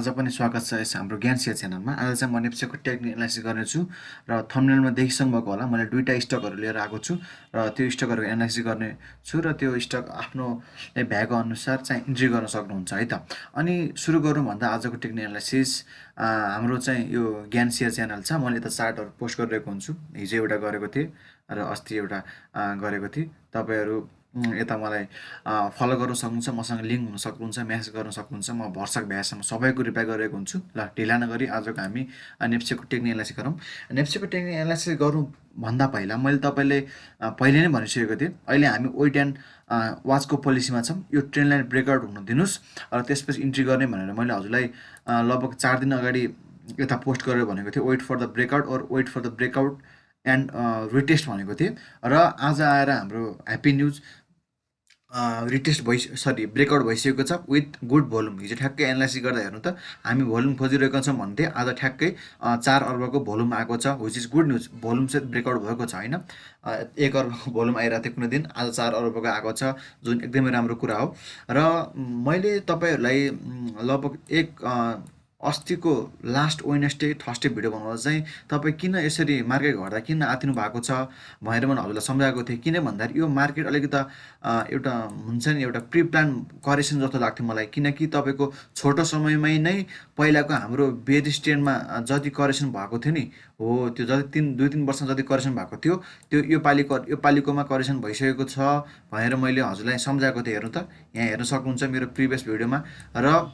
आज पनि स्वागत छ यस हाम्रो ज्ञानसिया च्यानलमा। आज चाहिँ म नेप्सेको टेक्निक एनालाइसिस गर्नेछु र थम्बनेलमा देखिसक्नुभएको होला मैले दुईवटा स्टकहरू लिएर आएको छु र त्यो स्टकहरूको एनालाइसिस गर्नेछु र त्यो स्टक आफ्नो भ्याएको अनुसार चाहिँ इन्ट्री गर्न सक्नुहुन्छ है त। अनि सुरु गरौँभन्दा आजको टेक्निक एनालाइसिस हाम्रो चाहिँ यो ज्ञानसिया च्यानल छ। मैले यता चार्टहरू पोस्ट गरिरहेको हुन्छु। हिजो एउटा गरेको थिएँ र अस्ति एउटा गरेको थिएँ। तपाईँहरू यता मलाई फलो गर्न सक्नुहुन्छ, मसँग लिङ्क हुन सक्नुहुन्छ, म्यासेज गर्न सक्नुहुन्छ। म भरसक भ्याएसम्म सबैको रिप्लाई गरिरहेको हुन्छु। ल ढिला नगरी आजको हामी नेप्सेको टेक्निक एनालाइसिस गरौँ। नेप्सेको टेक्निक एनालाइसिस गरौँभन्दा पहिला मैले तपाईँले पहिले नै भनिसकेको थिएँ, अहिले हामी वेट एन्ड वाचको पोलिसीमा छौँ। यो ट्रेन लाइन ब्रेकआउट हुन दिनुहोस् र त्यसपछि इन्ट्री गर्ने भनेर मैले हजुरलाई लगभग 4 दिन अगाडि यता पोस्ट गरेर भनेको थिएँ। Wait for the breakout or wait for the breakout and retest भनेको थिएँ। र आज आएर हाम्रो ह्याप्पी न्युज ब्रेकआउट भइसकेको छ विथ गुड भोल्युम। हिजो ठ्याक्कै एनालाइसिस गर्दा हेर्नु त हामी भोल्युम खोजिरहेको छौँ भन्थे, आज ठ्याक्कै 4 अर्बको भोल्युम आएको छ, which is good news. Volume चाहिँ ब्रेकआउट भएको छ होइन। 1 अर्बको भोल्युम आइरहेको थियो कुनै दिन, आज 4 अर्बको आएको छ, जुन एकदमै राम्रो कुरा हो। र मैले तपाईँहरूलाई लगभग अस्तिको लास्ट वेडनेसडे थर्सडे भिडियो बनाउँदा चाहिँ तपाईँ किन यसरी मार्केट घट्दा किन आतिनु भएको छ भनेर मैले हजुरलाई सम्झाएको थिएँ। किन भन्दाखेरि यो मार्केट अलिकति एउटा हुन्छ नि, एउटा प्रि प्लान करेक्सन जस्तो लाग्थ्यो मलाई। किनकि तपाईँको छोटो समयमै नै पहिलाको हाम्रो बेयर स्ट्यान्डमा जति करेक्सन भएको थियो नि, हो त्यो जति 2-3 वर्ष जति करेक्सन भएको थियो त्यो यो पालिकोमा करेक्सन भइसकेको छ भनेर मैले हजुरलाई सम्झाएको थिएँ। हेर्नु त, यहाँ हेर्न सक्नुहुन्छ मेरो प्रिभियस भिडियोमा। र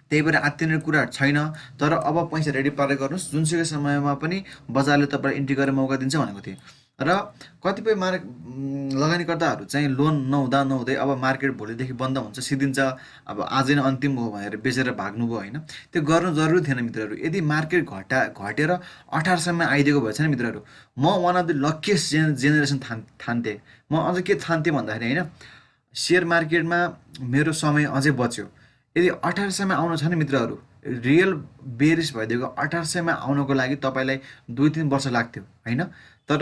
त्यही भएर आत्तिने कुरा छैन, तर अब पैसा रेडी पारेर गर्नुहोस्। जुनसुकै समयमा पनि बजारले तपाईँलाई इन्ट्री गरेर मौका दिन्छ भनेको थिएँ। र कतिपय लगानीकर्ताहरू चाहिँ लोन नहुँदै अब मार्केट भोलिदेखि बन्द हुन्छ, सिद्धिन्छ, अब आजै नै अन्तिम हो भनेर बेचेर भाग्नुभयो होइन। त्यो गर्नु जरुरी थिएन मित्रहरू। यदि मार्केट घटेर 1800मा आइदिएको भएछ नि मित्रहरू, म one of the luckiest generation ठान्थेँ। म अझ के ठान्थेँ भन्दाखेरि होइन, सेयर मार्केटमा मेरो समय अझै बच्यो। यदि 1800मा आउनु छ नि मित्रहरू, रियल बेरिस भइदिएको 1800मा आउनको लागि तपाईँलाई 2-3 वर्ष लाग्थ्यो होइन। तर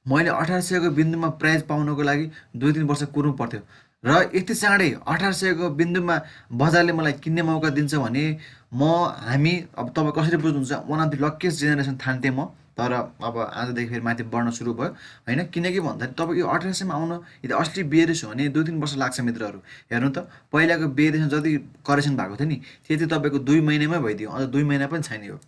मैले 1800को बिन्दुमा प्राइज पाउनको लागि 2-3 वर्ष कुर्नु पर्थ्यो। र यति चाँडै 1800को बिन्दुमा बजारले मलाई किन्ने मौका दिन्छ भने हामी अब तपाईँ कसरी बुझ्नुहुन्छ, one of the luckiest generation ठान्थेँ म। तर अब आजदेखि फेरि माथि बढ्न सुरु भयो होइन। किनकि भन्दाखेरि तपाईँ यो 1800मा आउन यदि असली बेरिस हो भने 2-3 वर्ष लाग्छ मित्रहरू। हेर्नु त, पहिलाको बेरिसमा जति करेक्सन भएको थियो नि त्यति तपाईँको 2 महिनामै भइदियो। अझ 2 महिना पनि छैन, यो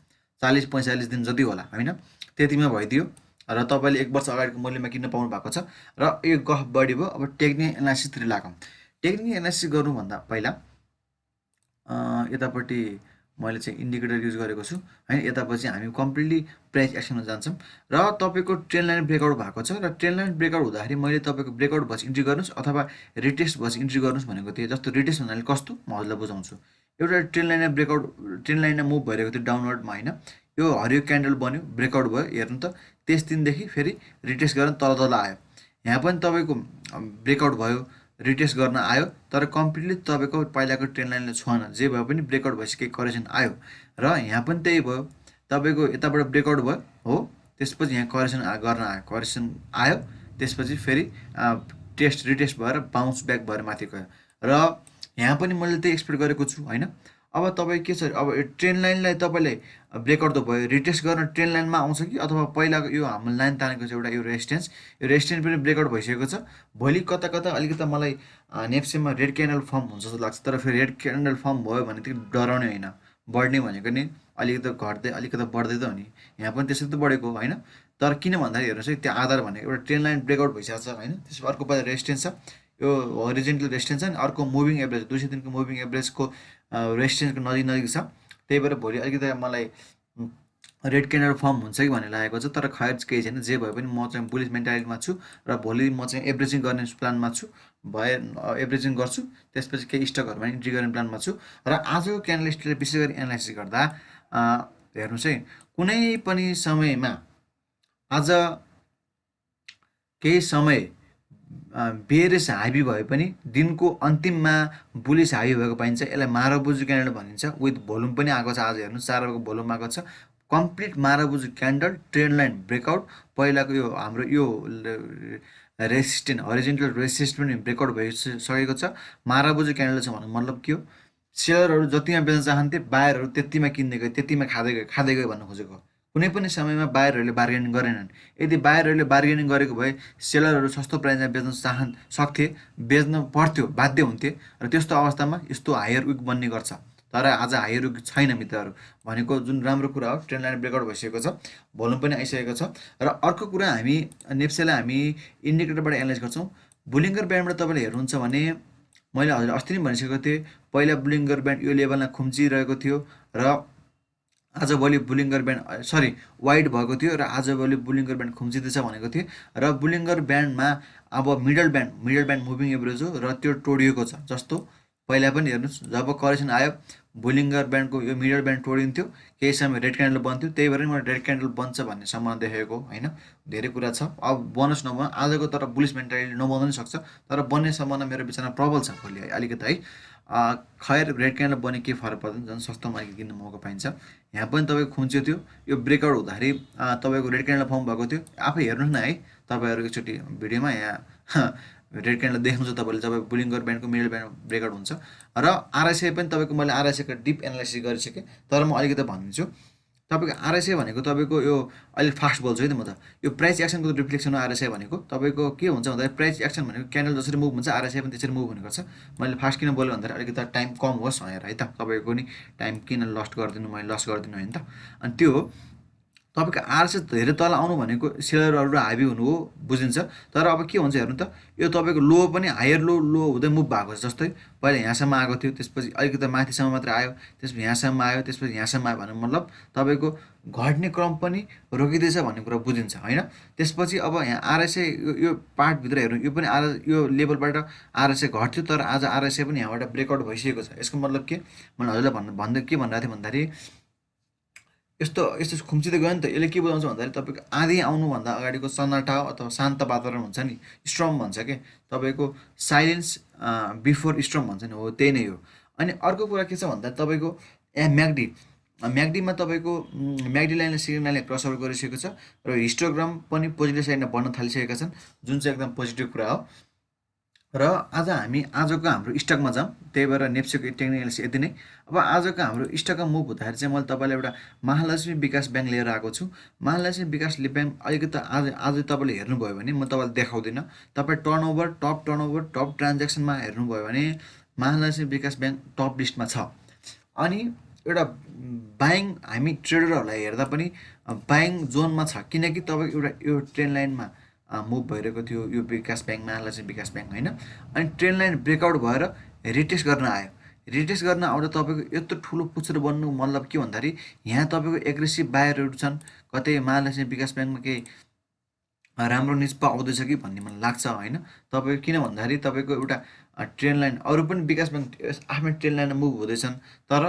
40-45 दिन जति होला होइन, त्यतिमा भइदियो। र तपाईँले 1 वर्ष अगाडिको मूल्यमा किन्न पाउनु भएको छ। र यो गफ बढी भयो। अब टेक्निक एनालाइसिसतिर लागौँ। टेक्निक एनालाइसिस गर्नुभन्दा पहिला यतापट्टि मैले चाहिँ इन्डिकेटर युज गरेको छु होइन। यतापछि हामी कम्प्लिटली प्राइस एक्सनमा जान्छौँ। र तपाईँको ट्रेन लाइन ब्रेकआउट भएको छ र ट्रेन लाइन ब्रेकआउट हुँदाखेरि मैले तपाईँको ब्रेकआउट भएपछि इन्ट्री गर्नुहोस् अथवा रिटेस्ट भएपछि इन्ट्री गर्नुहोस् भनेको थिएँ। जस्तो रिटेस्ट भन्नाले कस्तो म हजुरलाई बुझाउँछु। एउटा ट्रेन लाइनमा ब्रेकआउट, ट्रेन लाइनमा मुभ भइरहेको थियो डाउनवर्डमा होइन। यो हरियो क्यान्डल बन्यो, ब्रेकआउट भयो, हेर्नु त। त्यस दिनदेखि फेरि रिटेस्ट गरेर तल आयो। यहाँ पनि तपाईँको ब्रेकआउट भयो, रिटेस्ट गर्न आयो, तर कम्प्लिटली तपाईँको पहिलाको ट्रेन लाइनले छुएन। जे भए पनि ब्रेकआउट भएपछि केही करेक्सन आयो। र यहाँ पनि त्यही भयो, तपाईँको यताबाट ब्रेकआउट भयो हो, त्यसपछि यहाँ करेक्सन आयो, त्यसपछि फेरि रिटेस्ट भएर बााउन्स ब्याक भएर माथि गयो। र यहाँ पनि मैले त्यही एक्सपेक्ट गरेको छु होइन। अब तपाईँ के छ, अब ट्रेन लाइनलाई तपाईँले ब्रेकआउट त भयो, रिटेस्ट गर्न ट्रेन लाइनमा आउँछ कि अथवा पहिलाको यो हाम्रो लाइन तानेको छ एउटा यो रेजिस्टेन्स पनि ब्रेकआउट भइसकेको छ। भोलि कता अलिकति मलाई नेप्सेमा रेड क्यान्डल फर्म हुन्छ जस्तो लाग्छ। तर फेरि रेड क्यान्डल फर्म भयो भने त्यो डराउने होइन, बढ्ने भनेको नि अलिकति घट्दै अलिकति बढ्दै त हो नि। यहाँ पनि त्यसरी त बढेको होइन। तर किन भन्दाखेरि हेर्नुहोस् है, त्यो आधार भनेको एउटा ट्रेन लाइन ब्रेकआउट भइसकेको छ होइन। त्यसपछि अर्को पालि रेजिस्टेन्स छ, यो हरिजेन्टल रेजिस्टेन्स छ नि। अर्को मुभिङ एभरेज 200 दिनको मुभिङ एभरेजको रेजिस्टेन्सको नजिक छ। त्यही भएर भोलि अलिकति मलाई रेड क्यान्डल फर्म हुन्छ कि भन्ने लागेको छ। तर खैर केही छैन, जे भए पनि म चाहिँ बुलिस मेन्टालिटीमा छु र भोलि म चाहिँ एभरेजिङ गर्ने प्लानमा छु। एभरेजिङ गर्छु, त्यसपछि केही स्टकहरूमा इन्ट्री गर्ने प्लानमा छु। र आजको क्यान्डलस्टिकले विशेष गरी एनालाइसिस गर्दा हेर्नुहोस् है, कुनै पनि समयमा आज केही समय बेरिस हाइभी भए पनि दिनको अन्तिममा बुलिस हाइभी भएको पाइन्छ। यसलाई माराबुजु क्यान्डल भनिन्छ। विथ भोल्युम पनि आएको छ। आज हेर्नु 4 अर्बको भोल्युम आएको छ। Complete marubozu candle, trend line breakout, पहिलाको यो हाम्रो यो रेसिस्टेन्ट हरिजेन्टल रेसिस्टेन्ट पनि ब्रेकआउट भइसकेको छ। माराबुजु क्यान्डल छ भन्नु मतलब के हो, सेलरहरू जतिमा बेच्न चाहन्थे बायरहरू त्यतिमा किन्दै गए, त्यतिमा खाँदै गए भन्न खोजेको। कुनै पनि समयमा बायरहरूले बार्गेनिङ गरेनन्। यदि बायरहरूले बार्गेनिङ गरेको भए सेलरहरू सस्तो प्राइसमा बेच्न सक्थे, बेच्न पर्थ्यो, बाध्य हुन्थे र त्यस्तो अवस्थामा यस्तो हायर विक बन्ने गर्छ। तर आज हायर विक छैन मित्रहरू, भनेको जुन राम्रो कुरा हो। ट्रेन्ड लाइन ब्रेकआउट भइसकेको छ, भोल्युम पनि आइसकेको छ। र अर्को कुरा हामी नेप्सेलाई हामी इन्डिकेटरबाट एनालाइज गर्छौँ। बुलिङ्गर ब्यान्डबाट तपाईँले हेर्नुहुन्छ भने मैले हजुर अस्ति नै भनिसकेको थिएँ, पहिला बुलिङ्गर ब्यान्ड यो लेभलमा खुम्चिरहेको थियो र आजभोलि बुलिङ्गर ब्यान्ड वाइड भएको थियो र आजभोलि बुलिङ्गर ब्यान्ड खुम्चिँदैछ भनेको थिएँ। र बुलिङ्गर ब्यान्डमा अब मिडल ब्यान्ड मुभिङ एभरेज हो र त्यो तोडिएको छ। जस्तो पहिला पनि हेर्नुहोस्, जब करेक्सन आयो बुलिङ्गर ब्यान्डको यो मिडल ब्यान्ड तोडिन्थ्यो, केही समय रेड क्यान्डल बन्थ्यो, त्यही भएर मलाई रेड क्यान्डल बन्छ भन्ने सम्भावना देखेको होइन। धेरै कुरा छ, अब बनोस् नबन आजको तर बुलिस मेन्टालिटी नबन्द पनि सक्छ, तर बन्ने सम्भावना मेरो विचारमा प्रबल छ भोलि है अलिकति है। खैर रेड क्यान्डल बन्ने केही फरक पर्दैन, झन् सस्तोमा किन्ने मौका पाइन्छ। यहाँ पनि तपाईँको खुम्च्यो थियो, यो ब्रेकआउट हुँदाखेरि तपाईँको रेड क्यान्डल फर्म भएको थियो। आफै हेर्नुहोस् न है तपाईँहरू एकचोटि भिडियोमा, यहाँ रेड क्यान्डल देख्नु छ तपाईँले जब बुलिङ्गर ब्यान्डको मिडल ब्यान्ड ब्रेकआउट हुन्छ। र आरएसआई पनि तपाईँको मैले आरएसआईको डिप एनालाइसिस गरिसकेँ, तर म अलिकति भनिदिन्छु। तपाईँको आरएसआई भनेको तपाईँको यो अलिक फास्ट बोल्छु है त म त, यो प्राइस एक्सनको रिफ्लेक्सन हो आरएसआई भनेको। तपाईँको के हुन्छ भन्दाखेरि प्राइस एक्सन भनेको क्यान्डल जसरी मुभ हुन्छ आरएसआई पनि त्यसरी मुभ हुने गर्छ। मैले फास्ट किन बोलेँ भन्दाखेरि अलिकति टाइम कम होस् भनेर है त, तपाईँको नि टाइम किन लस्ट गरिदिनु, मैले लस गरिदिनु होइन त। अनि त्यो हो तपाईँको आरएसआई धेरै तल आउनु भनेको सेलरहरू र हाबी हुनु हो, बुझिन्छ। तर अब के हुन्छ हेर्नु त, यो तपाईँको लो पनि हायर लो हुँदै मुभ भएको छ। जस्तै पहिला यहाँसम्म आएको थियो, त्यसपछि अलिकति माथिसम्म मात्रै आयो, त्यसपछि यहाँसम्म आयो, त्यसपछि यहाँसम्म आयो भने मतलब तपाईँको घट्ने क्रम पनि रोकिँदैछ भन्ने कुरा बुझिन्छ होइन। त्यसपछि अब यहाँ आरएसआई यो पार्टभित्र हेर्नु, यो पनि यो लेभलबाट आरएसआई घट्थ्यो, तर आज आरएसआई पनि यहाँबाट ब्रेकआउट भइसकेको छ। यसको मतलब के, मैले हजुरलाई के भनिरहेको थिएँ भन्दाखेरि यस्तो खुम्चिँदै गयो नि त, यसले के बुझाउँछ भन्दाखेरि तपाईँको आँधी आउनुभन्दा अगाडिको सन्नाटा अथवा शान्त वातावरण हुन्छ नि, स्ट्रम भन्छ कि तपाईँको साइलेन्स बिफोर स्ट्रम भन्छ नि, हो त्यही नै हो। अनि अर्को कुरा के छ भन्दा तपाईँको म्याग्डीमा तपाईँको म्याग्डी लाइनले सिग्नल लाइनले क्रस ओभर गरिसकेको छ र हिस्टोग्राम पनि पोजिटिभ साइडमा बढ्न थालिसकेका छन्, जुन चाहिँ एकदम पोजिटिभ कुरा हो। र आज हामी आजको हाम्रो स्टकमा जाउँ, त्यही भएर नेप्सेको टेक्निकल यति नै। अब आजको हाम्रो स्टकमा मुभ हुँदाखेरि चाहिँ मैले तपाईँलाई एउटा महालक्ष्मी विकास ब्याङ्क लिएर आएको छु। महालक्ष्मी विकास ब्याङ्क अलिकति आज तपाईँले हेर्नुभयो भने म तपाईँलाई देखाउँदिनँ। तपाईँ टर्नओभर टप ट्रान्ज्याक्सनमा हेर्नुभयो भने महालक्ष्मी विकास ब्याङ्क टप लिस्टमा छ। अनि एउटा बाइङ हामी ट्रेडरहरूलाई हेर्दा पनि बाइङ जोनमा छ, किनकि तपाईँको एउटा यो ट्रेन्ड लाइनमा मुभ भइरहेको थियो यो विकास ब्याङ्क, महालक्ष्मी विकास ब्याङ्क होइन। अनि ट्रेन्ड लाइन ब्रेकआउट भएर रिटेस्ट गर्न आयो। रिटेस्ट गर्न आउँदा तपाईँको यत्रो ठुलो पुच्छर बन्नु मतलब के भन्दाखेरि यहाँ तपाईँको एग्रेसिभ बायरहरू छन्, कतै महालक्ष्मी विकास ब्याङ्कमा केही राम्रो निस्पा आउँदैछ कि भन्ने मलाई लाग्छ होइन। तपाईँको किन भन्दाखेरि तपाईँको एउटा ट्रेन्ड लाइन, अरू पनि विकास ब्याङ्क आफ्नै ट्रेन्ड लाइनमा मुभ हुँदैछन्, तर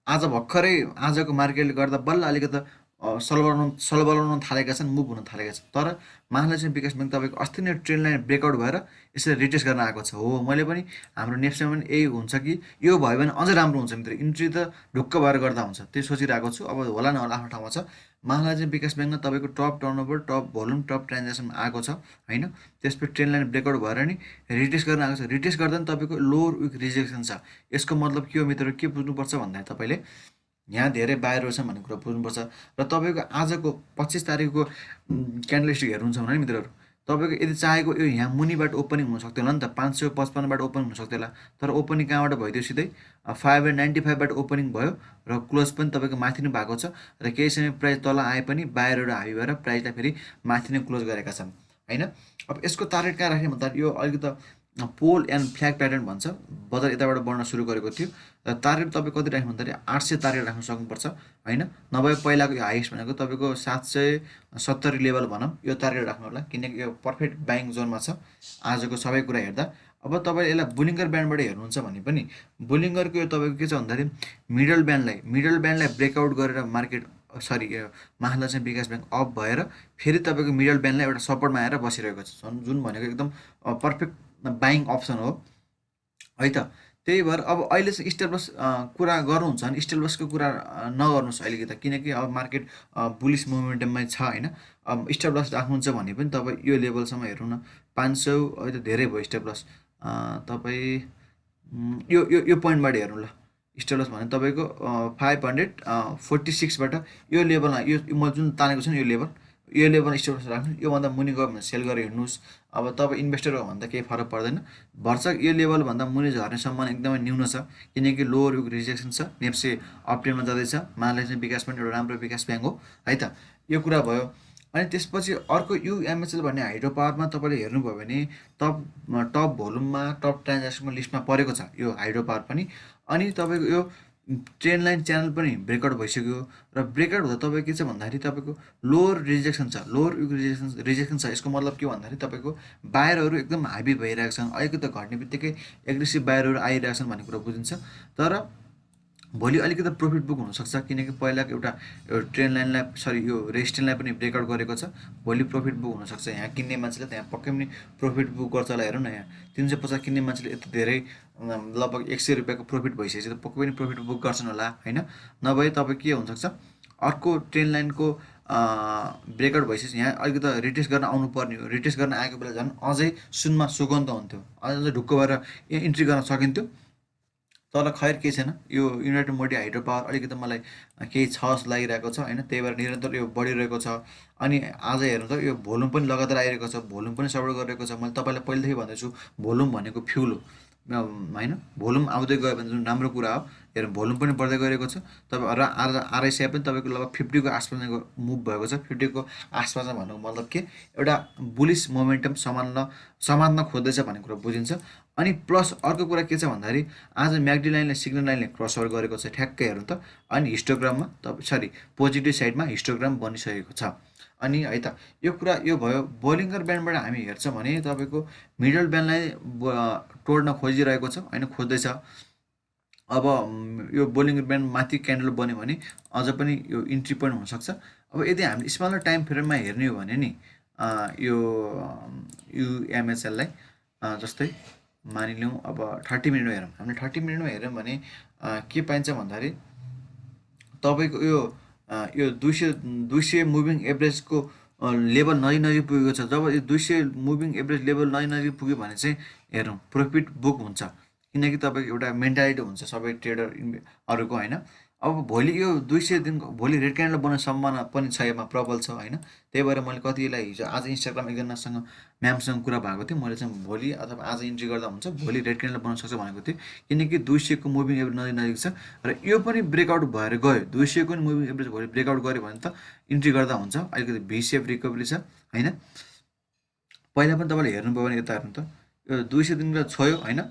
आज भर्खरै आजको मार्केटले गर्दा बल्ल अलिकति सलबलाउन थालेका छन्, मुभ हुन थालेका छन्। तर महालक्ष्मी विकास ब्याङ्क तपाईँको अस्ति नै ट्रेन्ड लाइन ब्रेकआउट भएर यसरी रिटेस्ट गर्न आएको छ। हो मैले पनि हाम्रो नेप्समा पनि यही हुन्छ कि यो भयो भने अझै राम्रो हुन्छ मित्र, इन्ट्री त ढुक्क भएर गर्दा हुन्छ, त्यो सोचिरहेको छु। अब होला नहोला आफ्नो ठाउँमा छ। महालक्ष्मी विकास ब्याङ्कमा तपाईँको top turnover, top volume, top ट्रान्ज्याक्सनमा आएको छ होइन। त्यसपछि ट्रेन्ड लाइन ब्रेकआउट भएर नि रिटेस्ट गर्न आएको छ। रिटेस्ट गर्दा नि तपाईँको लोवर विक रिजेक्सन छ। यसको मतलब के हो मित्रहरू, के बुझ्नुपर्छ भन्दाखेरि तपाईँले यहाँ धेरै बाहिरहरू छन् भन्ने कुरा बुझ्नुपर्छ। र तपाईँको आजको 25 तारिकको क्यान्डलस्टिक हेर्नुहुन्छ भने मित्रहरू, तपाईँको यदि चाहेको यो यहाँ मुनिबाट ओपनिङ हुन सक्थ्यो होला नि त, 555बाट ओपनिङ हुन सक्थ्यो होला, तर ओपनिङ कहाँबाट भइदियो, सिधै 595बाट ओपनिङ भयो र क्लोज पनि तपाईँको माथि नै भएको छ। र केही समय प्राइस तल आए पनि बाहिरबाट हाबी भएर प्राइसलाई फेरि माथि नै क्लोज गरेका छन् होइन। अब यसको टार्गेट कहाँ राख्ने भन्दा यो अलिकति पोल एन्ड फ्ल्याग प्याटर्न भन्छ, बजार यताबाट बढ्न सुरु गरेको थियो। र टार्गेट तपाईँ कति राख्नु भन्दाखेरि 800 टार्गेट राख्न सक्नुपर्छ होइन। नभए पहिलाको यो हाइएस्ट भनेको तपाईँको 770 लेभल भनौँ, यो टार्गेट राख्नु होला, किनकि यो पर्फेक्ट बाइङ जोनमा छ आजको सबै कुरा हेर्दा। अब तपाईँले यसलाई बुलिङ्गर ब्यान्डबाट हेर्नुहुन्छ भने पनि बुलिङ्गरको यो तपाईँको के छ भन्दाखेरि मिडल ब्यान्डलाई ब्रेकआउट गरेर मार्केट महालक्ष्मी विकास ब्याङ्क अप भएर फेरि तपाईँको मिडल ब्यान्डलाई एउटा सपोर्टमा आएर बसिरहेको छ, जुन भनेको एकदम पर्फेक्ट बाइङ अप्सन हो है त। त्यही भएर अब अहिले चाहिँ स्टेबलस कुरा गर्नुहुन्छ भने स्टेबलसको कुरा नगर्नुहोस् अहिले त, किनकि अब मार्केट बुलिस मोमेन्टममै छ होइन। अब स्टेबलस राख्नुहुन्छ भने पनि तपाईँ यो लेभलसम्म हेर्नु न, 500 अहिले त धेरै भयो स्टेबलस। तपाईँ यो पोइन्टबाट हेर्नु ल, स्टप लस भने तपाईँको 546बाट यो लेभलमा यो म जुन तानेको छु नि यो लेभलमा स्टप लस राख्नु। योभन्दा मुनि गयो भने सेल गरेर हिँड्नुहोस्। अब तपाईँ इन्भेस्टर हो भने त केही फरक पर्दैन। भर्सक यो लेभलभन्दा मुनि झर्ने सम्भावना एकदमै न्यून छ, किनकि लोवर विक रिजेक्सन छ, नेप्से अपट्रेन्डमा जाँदैछ। महालक्ष्मी विकास पनि एउटा राम्रो विकास ब्याङ्क हो है त, यो कुरा भयो। अनि त्यसपछि अर्को युएमएचएल भन्ने हाइड्रो पावरमा तपाईँले हेर्नुभयो भने टप भोल्युममा टप ट्रान्ज्याक्सनको लिस्टमा परेको छ यो हाइड्रो पावर पनि। अनि तपाईँको यो ट्रेन लाइन च्यानल पनि ब्रेकआउट भइसक्यो र ब्रेकआउट हुँदा तपाईँ के छ भन्दाखेरि तपाईँको लोवर रिजेक्सन छ, लोवर रिजेक्सन छ। यसको मतलब के भन्दाखेरि तपाईँको बायरहरू एकदम हाबी भइरहेको छन्, अलिकति घट्ने बित्तिकै एग्रेसिभ बायरहरू आइरहेको छन् भन्ने कुरा बुझिन्छ। तर भोलि अलिकति प्रफिट बुक हुनसक्छ, किनकि पहिलाको एउटा ट्रेन लाइनलाई यो रेजिस्टेन्सलाई पनि ब्रेकआउट गरेको छ। भोलि प्रफिट बुक हुनसक्छ। यहाँ किन्ने मान्छेले त यहाँ पक्कै पनि प्रफिट बुक गर्छ होला। हेरौँ न, यहाँ 350 किन्ने मान्छेले यति धेरै लगभग 100 रुपियाँको प्रफिट भइसकेपछि त पक्कै पनि प्रफिट बुक गर्छन् होला होइन। नभए तपाईँ के हुनसक्छ, अर्को ट्रेन लाइनको ब्रेकआउट भइसकेपछि यहाँ अलिकति रिटेस्ट गर्न आउनुपर्ने हो। रिटेस्ट गर्न आएको बेला झन् अझै सुनमा सुगन्ध हुन्थ्यो, अझै ढुक्क भएर इन्ट्री गर्न सकिन्थ्यो। तर खैर केही छैन। यो युनाइटेड मोडी हाइड्रो पावर अलिकति मलाई केही छ जस्तो लागिरहेको छ होइन, त्यही भएर निरन्तर यो बढिरहेको छ। अनि आज हेर्नु त यो भोल्युम पनि लगातार आइरहेको छ, भोल्युम पनि सपोर्ट गरिरहेको छ। मैले तपाईँलाई पहिलेदेखि भन्दैछु भोल्युम भनेको फ्युल हो होइन। भोल्युम आउँदै गयो भने जुन राम्रो कुरा हो। हेर्नु भोल्युम पनि बढ्दै गएको छ। तपाईँ र आरएसआई पनि तपाईँको लगभग 50को आसपासमा मुभ भएको छ। 50को आसपासमा भन्नुको मतलब के, एउटा बुलिस मोमेन्टम समात्न खोज्दैछ भन्ने कुरा बुझिन्छ। अनि प्लस अर्को कुरा के छ भन्दाखेरि आज म्याक्डी लाइनले सिग्नल लाइनले क्रसओभर गरेको छ ठ्याक्कै हेर्नु त। अनि हिस्टोग्राममा पोजिटिभ साइडमा हिस्टोग्राम बनिसकेको छ। अनि है त यो कुरा यो भयो। बोलिङ्गर ब्यान्डबाट हामी हेर्छौँ भने तपाईँको मिडल ब्यान्डलाई तोड्न खोजिरहेको छ होइन, खोज्दैछ। अब यो बोलिङ्गर ब्यान्ड माथि क्यान्डल बन्यो भने अझ पनि यो इन्ट्री पोइन्ट हुनसक्छ। अब यदि हामीले स्मलर टाइम फ्रेममा हेर्ने हो भने नि यो युएमएचएललाई जस्तै मानिलिउँ अब 30 मिनटमा हेरौँ। हामीले 30 मिनटमा हेऱ्यौँ भने के पाइन्छ भन्दाखेरि तपाईँको यो 200 मुभिङ एभरेजको लेभल नजिक पुगेको छ। जब यो 200 मुभिङ एभरेज लेभल नजिक पुग्यो भने चाहिँ हेरौँ प्रफिट बुक हुन्छ, किनकि तपाईँको एउटा मेन्टालिटी हुन्छ सबै ट्रेडरहरूको होइन। अब भोलि यो 200 दिनको भोलि रेड क्यान्डल बन्ने सम्भावना पनि छ, यसमा प्रबल छ होइन। त्यही भएर मैले कतिलाई हिजो आज इन्स्टाग्राम एकजनासँग म्यामसँग कुरा भएको थियो, मैले चाहिँ भोलि अथवा आज इन्ट्री गर्दा हुन्छ, भोलि रेड क्यान्डल बन्न सक्छ भनेको थिएँ। किनकि 200को मुभिङ एभरेज नजिक छ र यो पनि ब्रेकआउट भएर गयो। 200को नि मुभिङ एभरेज भोलि ब्रेकआउट गऱ्यो भने त इन्ट्री गर्दा हुन्छ। अलिकति भी सेप रिकभरी छ होइन। पहिला पनि तपाईँले हेर्नुभयो भने यता हेर्नु त, यो 200 दिनको छोयो होइन,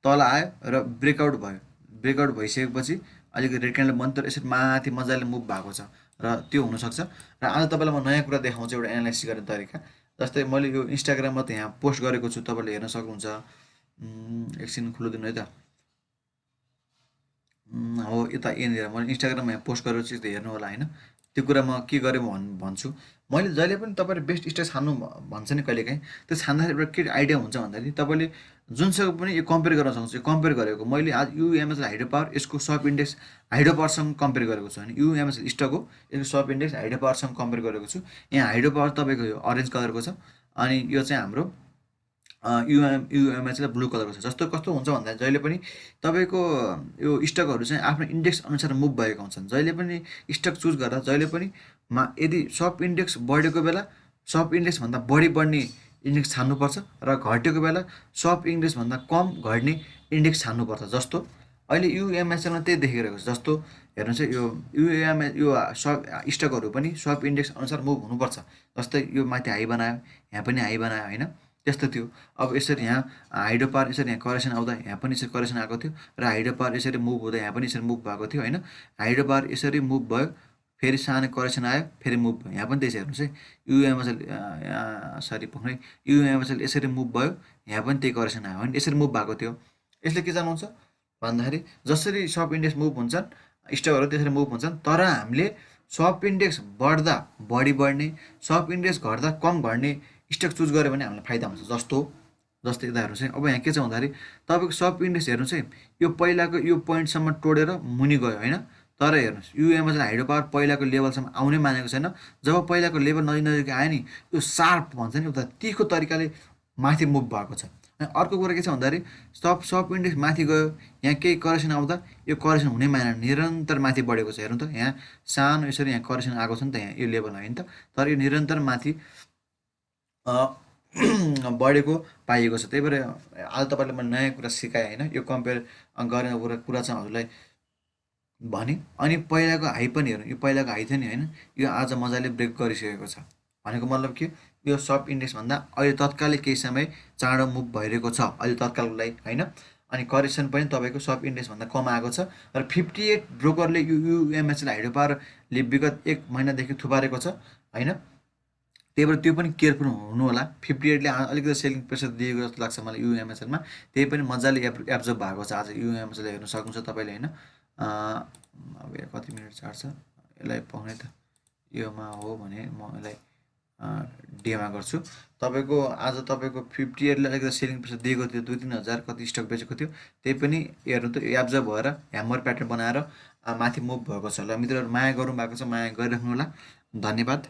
तल आयो र ब्रेकआउट भयो। ब्रेकआउट भइसकेपछि अलिकति रेड क्यान्डल बन्द, तर यसरी माथि मजाले मुभ भएको छ र त्यो हुनसक्छ। र आज तपाईँलाई म नयाँ कुरा देखाउँछु, एउटा एनालाइसिस गर्ने तरिका। जस्तै मैले यो इन्स्टाग्राममा त यहाँ पोस्ट गरेको छु, तपाईँले हेर्न सक्नुहुन्छ। एकछिन खुलिदिनु है त। हो यता यहाँनिर मैले इन्स्टाग्राममा यहाँ पोस्ट गरेको छु, हेर्नु होला होइन। त्यो कुरा म के गरेँ भन्छु। मैले जहिले पनि तपाईँले बेस्ट स्टक छान्नु भन्छ नि कहिलेकाहीँ, त्यो छान्दाखेरि एउटा के आइडिया हुन्छ भन्दाखेरि तपाईँले जुनसँग पनि यो कम्पेयर गर्न सक्नुहुन्छ। यो कम्पेयर गरेको मैले आज युएमएचएल हाइड्रो पावर यसको सब इन्डेक्स हाइड्रो पावरसँग कम्पेयर गरेको छु होइन। युएमएचएल स्टक हो, यसको सब इन्डेक्स हाइड्रो पावरसँग कम्पेयर गरेको छु। यहाँ हाइड्रो पावर तपाईँको यो अरेन्ज कलरको छ अनि यो चाहिँ हाम्रो युएमएचएल ब्लू कलरको छ। जस्तो कस्तो हुन्छ भन्दा जहिले पनि तपाईँको यो स्टकहरू चाहिँ आफ्नो इन्डेक्स अनुसार मुभ भएको हुन्छन्। जहिले पनि स्टक चुज गर्दा जहिले पनि यदि सब इन्डेक्स बढेको बेला सब इन्डेक्सभन्दा बढी बढ्ने इन्डेक्स छान्नुपर्छ र घटेको बेला सब इन्डेक्सभन्दा कम घट्ने इन्डेक्स छान्नुपर्छ। जस्तो अहिले युएमएचएलमा त्यही देखिरहेको छ। जस्तो हेर्नुहोस् है, यो सब स्टकहरू पनि सब इन्डेक्स अनुसार मुभ हुनुपर्छ। जस्तै यो माथि हाई बनायो, यहाँ पनि हाई बनायो होइन, त्यस्तो थियो। अब यसरी यहाँ हाइड्रो पावर यसरी यहाँ करेक्सन आउँदा यहाँ पनि यसरी करेक्सन आएको थियो र हाइड्रो पावर यसरी मुभ हुँदा यहाँ पनि यसरी मुभ भएको थियो होइन। हाइड्रो पावर यसरी मुभ भयो, फेरि सानो करेक्सन आयो, फेरि मुभ भयो। यहाँ पनि त्यसै हेर्नुहोस् है, युएमएचएल यसरी मुभ भयो, यहाँ पनि त्यही करेक्सन आयो होइन, यसरी मुभ भएको थियो। यसले के जानुहुन्छ भन्दाखेरि जसरी सब इन्डेक्स मुभ हुन्छन् स्टकहरू त्यसरी मुभ हुन्छन्, तर हामीले सब इन्डेक्स बढ्दा बढी बढ्ने, सब इन्डेक्स घट्दा कम घट्ने स्टक चुज गऱ्यो भने हामीलाई फाइदा हुन्छ। जस्तै यता हेर्नुहोस् है, अब यहाँ के छ भन्दाखेरि तपाईँको सब इन्डेक्स हेर्नुहोस् है, यो पहिलाको यो पोइन्टसम्म तोडेर मुनि गयो होइन। तर हेर्नुहोस् युएमएचएल हाइड्रो पावर पहिलाको लेभलसम्म आउनै मानेको छैन। जब पहिलाको लेभल नजिक आयो नि, यो सार्प भन्छ नि उता तिखो तरिकाले माथि मुभ भएको छ। अर्को कुरा के छ भन्दाखेरि सप इन्डेक्स माथि गयो, यहाँ केही करेक्सन आउँदा यो करेक्सन हुने मानेन, निरन्तर माथि बढेको छ। हेर्नु त यहाँ सानो यसरी यहाँ करेक्सन आएको छ नि त, यहाँ यो लेभल होइन त, तर यो निरन्तर माथि बढेको पाइएको छ। त्यही भएर आज तपाईँले मैले नयाँ कुरा सिकाएँ होइन, यो कम्पेयर गर्ने कुरा चाहिँ हजुरलाई भने। अनि पहिलाको हाई पनि हेर्नु, यो पहिलाको हाई थियो नि होइन, यो आज मजाले ब्रेक गरिसकेको छ। भनेको मतलब के, यो सब इन्डेक्सभन्दा अहिले तत्कालै केही समय चाँडो मुभ भइरहेको छ अहिले तत्कालको लागि होइन। अनि करेक्सन पनि तपाईँको सब इन्डेक्सभन्दा कम आएको छ। र 58 ब्रोकरले युएमएसएल हाइड्रो पावरले विगत 1 महिनादेखि थुपारेको छ होइन। त्यही भएर त्यो पनि केयरफुल हुनु होला। 58ले अलिकति सेलिङ प्रेसर दिएको जस्तो लाग्छ मलाई युएमएसएलमा, त्यही पनि मजाले एब्जर्भ भएको छ आज युएमएसएल हेर्न सक्नुहुन्छ तपाईँले होइन। अब यहाँ कति मिनट चार्ज छ यसलाई पाउने त, योमा हो भने म यसलाई डेमा गर्छु। तपाईँको आज तपाईँको 58ले अलिकति सेलिङ प्रेसर दिएको थियो, 2-3 हजार कति स्टक बेचेको थियो, त्यही पनि हेर्नु त एब्जर्भ भएर ह्यामर प्याटर्न बनाएर माथि मुभ भएको छ। ल मित्रहरू, माया गर्नु भएको छ, माया गरिराख्नु होला। धन्यवाद।